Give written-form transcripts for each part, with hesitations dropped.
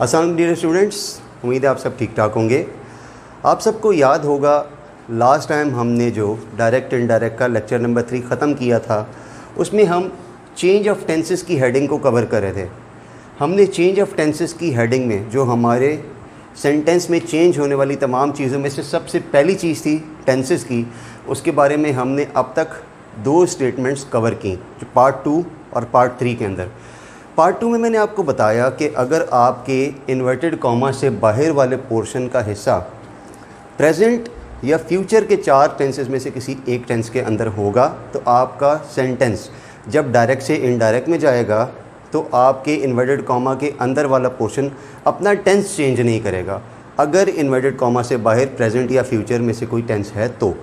अस्सलाम dear students, उम्मीद है आप सब ठीक ठाक होंगे। आप सबको याद होगा लास्ट टाइम हमने जो डायरेक्ट इनडायरेक्ट का लेक्चर नंबर 3 ख़त्म किया था, उसमें हम चेंज ऑफ टेंसेस की हेडिंग को कवर कर रहे थे। हमने चेंज ऑफ टेंसेस की हेडिंग में जो हमारे सेंटेंस में चेंज होने वाली तमाम चीज़ों में से सबसे पहली चीज़ थी टेंसेस की, उसके बारे में हमने अब तक 2 स्टेटमेंट्स कवर की, जो पार्ट 2 और पार्ट 3 के अंदर। पार्ट 2 में मैंने आपको बताया कि अगर आपके इन्वर्टेड कॉमा से बाहर वाले पोर्शन का हिस्सा प्रेजेंट या फ्यूचर के 4 टेंसेस में से किसी एक टेंस के अंदर होगा तो आपका सेंटेंस जब डायरेक्ट से इनडायरेक्ट में जाएगा तो आपके इन्वर्टेड कॉमा के अंदर वाला पोर्शन अपना टेंस चेंज नहीं करेगा। अगर इन्वर्टेड कॉमा से बाहर प्रेजेंट या फ्यूचर में से कोई टेंस है तो।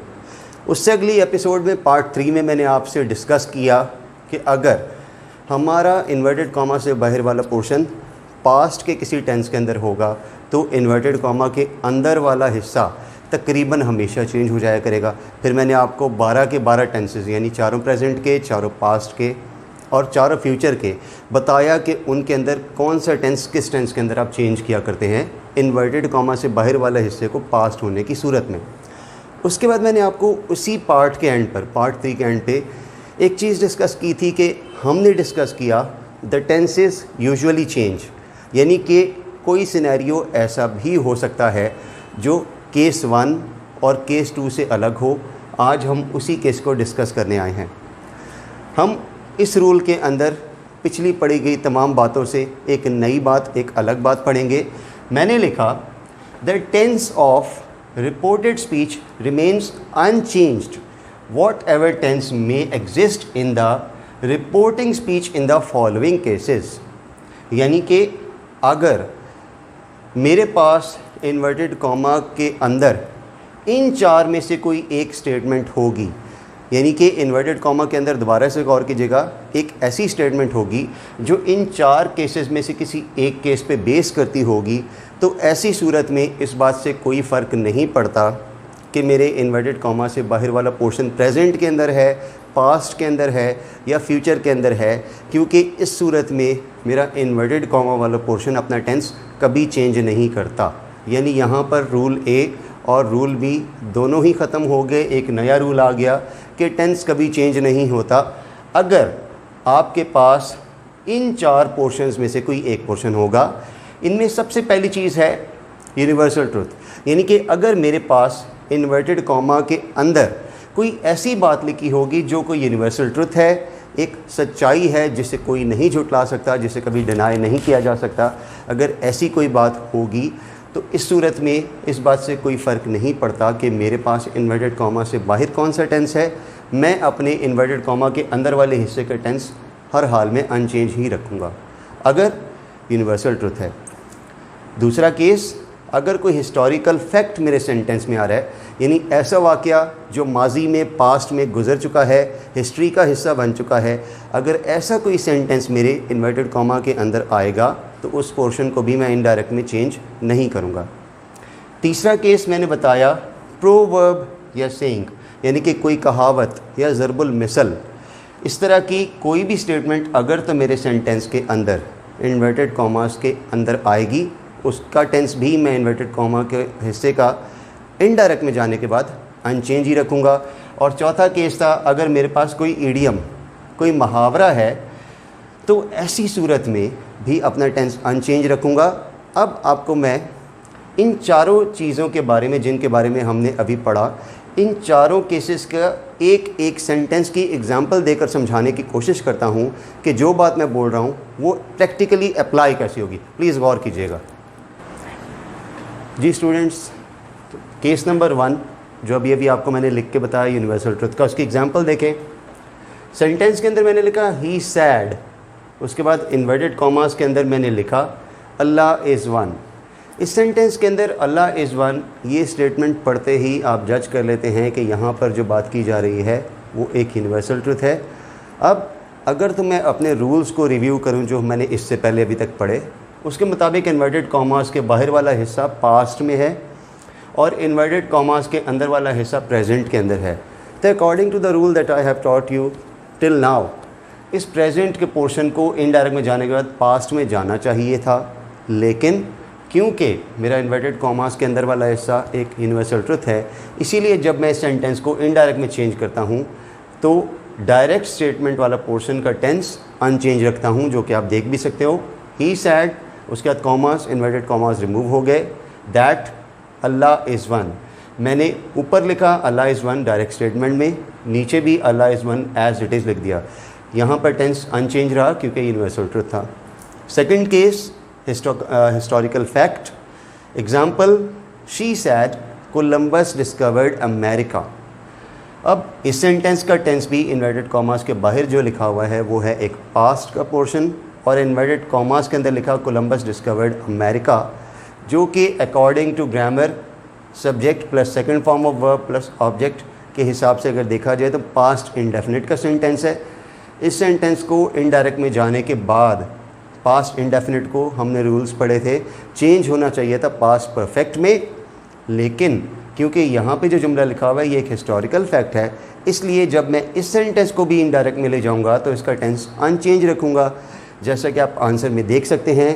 उससे अगली एपिसोड में पार्ट 3 में मैंने आपसे डिस्कस किया कि अगर हमारा इन्वर्टेड कॉमा से बाहर वाला पोर्शन पास्ट के किसी टेंस के अंदर होगा तो इन्वर्टेड कॉमा के अंदर वाला हिस्सा तकरीबन हमेशा चेंज हो जाया करेगा। फिर मैंने आपको 12 के 12 टेंसेस यानी 4 प्रेजेंट के, 4 पास्ट के और 4 फ्यूचर के बताया कि उनके अंदर कौन सा टेंस किस टेंस के अंदर आप चेंज किया करते हैं इन्वर्टेड कॉमा से बाहर वाला हिस्से को पास्ट होने की सूरत में। उसके बाद मैंने आपको उसी पार्ट के एंड पर, पार्ट 3 के एंड पे एक चीज़ डिस्कस की थी कि हमने डिस्कस किया द टेंसेस यूजुअली चेंज, यानी कि कोई सिनेरियो ऐसा भी हो सकता है जो केस 1 और केस 2 से अलग हो। आज हम उसी केस को डिस्कस करने आए हैं। हम इस रूल के अंदर पिछली पढ़ी गई तमाम बातों से एक नई बात, एक अलग बात पढ़ेंगे। मैंने लिखा the tense of reported speech remains unchanged whatever tense may exist in the reporting speech in the following cases। यानी कि अगर मेरे पास इन्वर्टेड कॉमा के अंदर इन 4 में से कोई एक स्टेटमेंट होगी, यानी कि इन्वर्टेड कॉमा के अंदर दोबारा से गौर कीजिएगा, एक ऐसी स्टेटमेंट होगी जो इन 4 केसेस में से किसी एक केस पे बेस करती होगी, तो ऐसी सूरत में इस बात से कोई फ़र्क नहीं पड़ता कि मेरे इन्वर्टेड कॉमा से बाहर वाला पोर्शन प्रेजेंट के अंदर है, पास्ट के अंदर है या फ्यूचर के अंदर है, क्योंकि इस सूरत में मेरा इन्वर्टेड कॉमा वाला पोर्शन अपना टेंस कभी चेंज नहीं करता। यानी यहाँ पर रूल ए और रूल बी दोनों ही ख़त्म हो गए। एक नया रूल आ गया कि टेंस कभी चेंज नहीं होता अगर आपके पास इन 4 पोर्शंस में से कोई एक पोर्शन होगा। इनमें सबसे पहली चीज़ है यूनिवर्सल ट्रुथ, यानी कि अगर मेरे पास इन्वर्टेड कॉमा के अंदर कोई ऐसी बात लिखी होगी जो कोई यूनिवर्सल ट्रुथ है, एक सच्चाई है जिसे कोई नहीं झुटला सकता, जिसे कभी डिनाई नहीं किया जा सकता। अगर ऐसी कोई बात होगी तो इस सूरत में इस बात से कोई फ़र्क नहीं पड़ता कि मेरे पास इन्वर्टेड कॉमा से बाहर कौन सा टेंस है, मैं अपने इन्वर्टेड कॉमा के अंदर वाले हिस्से का टेंस हर हाल में अनचेंज ही रखूँगा अगर यूनिवर्सल ट्रुथ है। दूसरा केस, अगर कोई हिस्टोरिकल फैक्ट मेरे सेंटेंस में आ रहा है, यानी ऐसा वाक़या जो माजी में, पास्ट में गुजर चुका है, हिस्ट्री का हिस्सा बन चुका है, अगर ऐसा कोई सेंटेंस मेरे इन्वर्टेड कॉमा के अंदर आएगा तो उस पोर्शन को भी मैं इनडायरेक्ट में चेंज नहीं करूँगा। तीसरा केस मैंने बताया प्रोवर्ब या सेइंग, यानी कि कोई कहावत या ज़रबुल मिसल, इस तरह की कोई भी स्टेटमेंट अगर तो मेरे सेंटेंस के अंदर इन्वर्टेड कॉमास के अंदर आएगी, उसका टेंस भी मैं इन्वर्टेड कॉमा के हिस्से का इनडायरेक्ट में जाने के बाद अनचेंज ही रखूँगा। और चौथा केस था अगर मेरे पास कोई इडियम, कोई मुहावरा है, तो ऐसी सूरत में भी अपना टेंस अनचेंज रखूँगा। अब आपको मैं इन 4 चीज़ों के बारे में, जिनके बारे में हमने अभी पढ़ा, इन 4 केसेस का एक एक सेंटेंस की एग्जांपल देकर समझाने की कोशिश करता हूँ कि जो बात मैं बोल रहा हूँ वो प्रैक्टिकली अप्लाई कैसी होगी। प्लीज़ गौर कीजिएगा जी स्टूडेंट्स। केस नंबर 1 जो अभी आपको मैंने लिख के बताया यूनिवर्सल ट्रुथ का, उसकी एग्जांपल देखें। सेंटेंस के अंदर मैंने लिखा ही सैड, उसके बाद इन्वर्टेड कॉमास के अंदर मैंने लिखा अल्लाह इज़ वन। इस सेंटेंस के अंदर अल्लाह इज़ वन, ये स्टेटमेंट पढ़ते ही आप जज कर लेते हैं कि यहाँ पर जो बात की जा रही है वो एक यूनिवर्सल ट्रुथ है। अब अगर तो मैं अपने रूल्स को रिव्यू करूँ जो मैंने इससे पहले अभी तक पढ़े, उसके मुताबिक इन्वर्टेड कॉमास के बाहर वाला हिस्सा पास्ट में है और इन्वर्टेड कॉमास के अंदर वाला हिस्सा प्रेजेंट के अंदर है। तो according to the rule that I have taught you till now, इस प्रेजेंट के पोर्शन को इनडायरेक्ट में जाने के बाद पास्ट में जाना चाहिए था। लेकिन क्योंकि मेरा इन्वर्टेड कॉमास के अंदर वाला हिस्सा एक यूनिवर्सल ट्रुथ है, इसीलिए जब मैं इस सेंटेंस को इनडायरेक्ट में चेंज करता हूँ तो डायरेक्ट स्टेटमेंट वाला पोर्शन का टेंस अनचेंज रखता हूँ, जो कि आप देख भी सकते हो। ही सैड, उसके बाद कॉमास, इन्वर्टेड कॉमास रिमूव हो गए। दैट अल्लाह इज़ वन, मैंने ऊपर लिखा Allah is one direct statement में, नीचे भी Allah is one as it is लिख दिया। यहाँ पर टेंस अनचेंज रहा क्योंकि यूनिवर्सल ट्रुथ था। Second case, historical fact. Example, she said Columbus discovered America. अब इस सेंटेंस का टेंस भी इन्वर्टेड कॉमास के बाहर जो लिखा हुआ है वो है एक पास्ट का पोर्शन, और इन्वर्टेड कॉमास के अंदर लिखा कोलंबस डिस्कवर्ड अमेरिका, जो कि according to grammar subject plus second form of verb plus object के हिसाब से अगर देखा जाए तो पास्ट इंडेफिनिट का सेंटेंस है। इस सेंटेंस को इनडायरेक्ट में जाने के बाद पास्ट इंडेफिनिट को हमने रूल्स पढ़े थे, चेंज होना चाहिए था पास्ट परफेक्ट में, लेकिन क्योंकि यहाँ पे जो जुमला लिखा हुआ है ये एक हिस्टोरिकल फैक्ट है, इसलिए जब मैं इस सेंटेंस को भी इनडायरेक्ट में ले जाऊँगा तो इसका टेंस अनचेंज रखूँगा। जैसा कि आप आंसर में देख सकते हैं,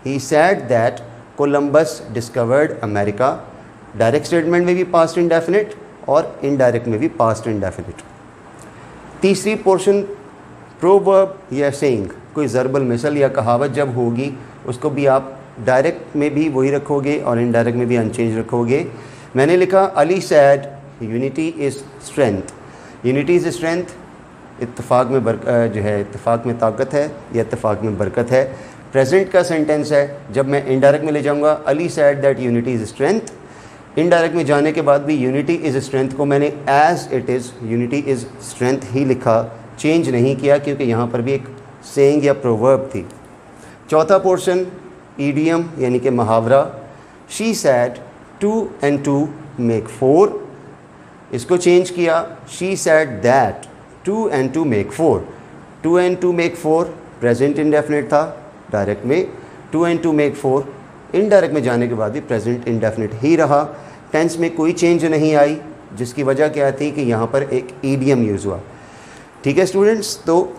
he said that Columbus discovered America, direct statement में भी पास्ट इंडेफिनिट और इनडायरेक्ट में भी पास्ट इंडेफिनिट। तीसरी पोर्शन, प्रोवर्ब या सेइंग, कोई ज़रबल मिसल या कहावत जब होगी उसको भी आप डायरेक्ट में भी वही रखोगे और इनडायरेक्ट में भी अनचेंज रखोगे। मैंने लिखा Ali sad unity is strength. Unity is strength, इत्तेफाक में जो है इत्तेफाक में ताकत है या इत्तेफाक में बरकत है। प्रेजेंट का सेंटेंस है, जब मैं इनडायरेक्ट में ले जाऊंगा Ali sad that unity is strength, indirect में जाने के बाद भी यूनिटी इज़ स्ट्रेंथ को मैंने as it is unity is strength ही लिखा, चेंज नहीं किया, क्योंकि यहाँ पर भी एक सेइंग या प्रोवर्ब थी। चौथा पोर्शन, ईडियम यानी कि मुहावरा। शी सैड 2 and 2 make 4, इसको चेंज किया, she said that 2 and 2 make 4। 2 and 2 make 4 present indefinite था डायरेक्ट में, 2 and 2 make 4 इनडायरेक्ट में जाने के बाद भी प्रेजेंट इंडेफिनिट ही रहा, टेंस में कोई चेंज नहीं आई, जिसकी वजह क्या थी कि यहाँ पर एक ईडियम यूज़ हुआ। ठीक है स्टूडेंट्स, तो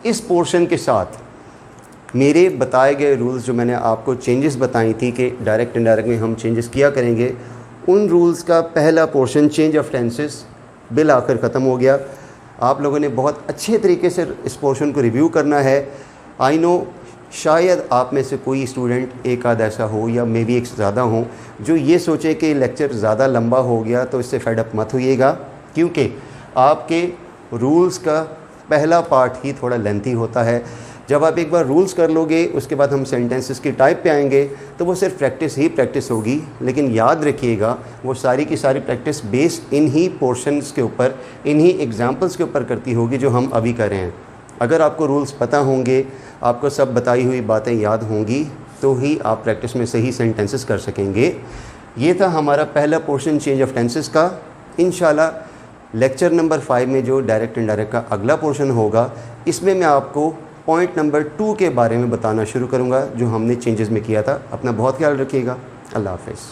इस पोर्शन के साथ मेरे बताए गए रूल्स जो मैंने आपको चेंजेस बताई थी कि डायरेक्ट इनडायरेक्ट में हम चेंजेस किया करेंगे, उन रूल्स का पहला portion change of tenses bill आखिर ख़त्म हो गया। आप लोगों ने बहुत अच्छे तरीके से इस पोर्शन को रिव्यू करना है। आई नो शायद आप में से कोई स्टूडेंट एक आध ऐसा हो या मे बी एक ज़्यादा हो जो ये सोचे कि लेक्चर ज़्यादा लंबा हो गया, तो इससे फेडअप मत होइएगा, क्योंकि आपके रूल्स का पहला पार्ट ही थोड़ा लेंथी होता है। जब आप एक बार रूल्स कर लोगे उसके बाद हम सेंटेंसेस की टाइप पे आएंगे तो वो सिर्फ प्रैक्टिस ही प्रैक्टिस होगी, लेकिन याद रखिएगा वो सारी की सारी practice based in he portions के ऊपर, इन ही एग्जांपल्स के ऊपर करती होगी जो हम अभी कर रहे हैं। अगर आपको रूल्स पता होंगे, आपको सब बताई हुई बातें याद होंगी, तो ही आप प्रैक्टिस में सही सेंटेंसेस कर सकेंगे। ये था हमारा पहला पोर्शन चेंज ऑफ टेंसेस का। इंशाल्लाह लेक्चर नंबर 5 में जो डायरेक्ट इनडायरेक्ट का अगला पोर्शन होगा, इसमें मैं आपको पॉइंट नंबर 2 के बारे में बताना शुरू करूंगा जो हमने चेंजेस में किया था। अपना बहुत ख्याल रखिएगा। अल्लाह हाफ़िज़।